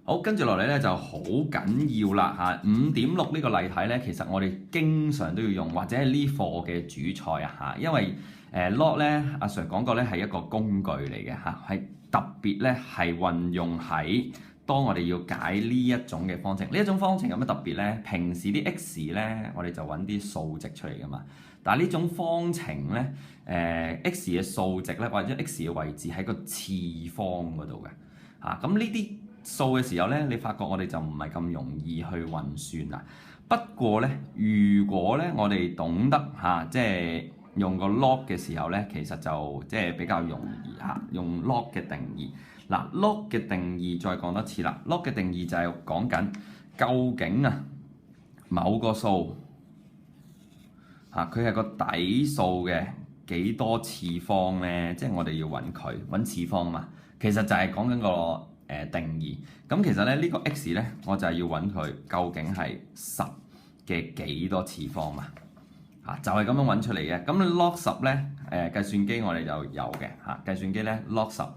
好，跟住落嚟咧就好緊要啦嚇，5.6呢個例題咧，其實我哋經常都要用，或者係呢課嘅主菜啊嚇，因為log 咧，阿 Sir 講過咧係一個工具嚟嘅嚇，係特別咧係運用喺當我哋要解呢一種嘅方程。呢一種方程有乜特別咧？平時啲 x 咧，我哋就揾啲數值出嚟噶嘛，但係呢種方程咧，x 嘅數值咧，或者 x 嘅位置喺個次方嗰度嘅嚇，咁呢啲數嘅時候咧，你發覺我哋就唔係咁容易去運算啦。不過咧，如果咧我哋懂得嚇，即係用個 log 嘅時候咧，其實就即係比較容易嚇。用 log 嘅定義，嗱 log 嘅定義再講多次啦。log 嘅定義就係講緊究竟啊某個數嚇，佢係個底數嘅幾多次方咧？即係我哋要揾次方嘛。其實就係講緊個定義。咁其實咧呢個 x 咧，我就係要揾佢究竟係10嘅幾多次方嘛。嚇，就係咁樣揾出嚟嘅。咁 log 10咧，計算機我哋就有嘅嚇。計算機咧 log 10，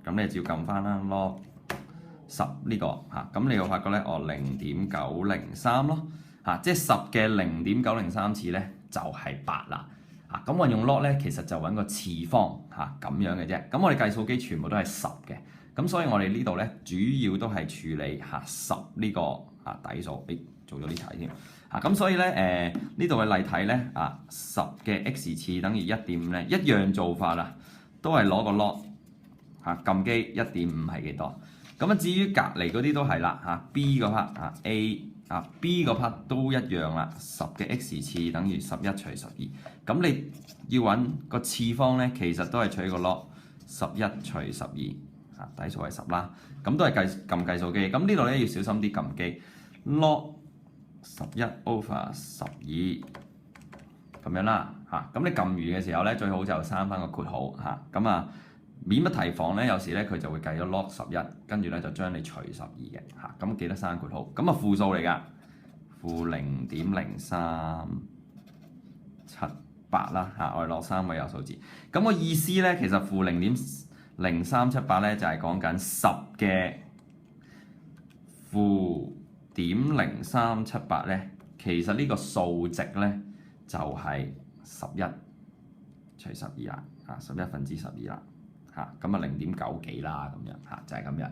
咁你照撳翻啦 log 10呢個嚇。咁你會發覺咧，0.903咯嚇，即係10嘅0.903次咧就係8啦。嚇，咁運用 log 咧，其實就揾個次方嚇咁樣嘅啫。咁我哋計數機全部都係10嘅，咁所以我哋呢度咧主要都係處理嚇10呢個底數。做咗呢題添嚇，咁所以咧呢度嘅例題咧10嘅 x 次等於 1.5 咧，一樣做法啦，都係攞個 log 撳機 1.5 係幾多？咁至於隔離嗰啲都係啦嚇 ，b 嗰 part a b 嗰 part 都一樣啦，10嘅 x 次等於11除12。咁你要揾個次方咧，其實都係取個 log 11除12底數係10啦。咁都係撳計數機。咁呢度咧要小心啲撳機 log 11 over 12咁樣啦嚇，咁你撳完嘅時候咧，最好就刪翻個括號嚇，咁免不提防咧，有時咧佢就會計咗 log 11，跟住咧就將你除12嘅嚇，咁記得刪括號，咁負數嚟㗎，負0.0378啦嚇，我哋落3位有數字，咁個意思咧其實負0.0378咧就係講緊10嘅負0.0378咧，其實呢個數值咧就係11除12啦，11分之12啦，咁0.9幾啦咁樣就係咁樣。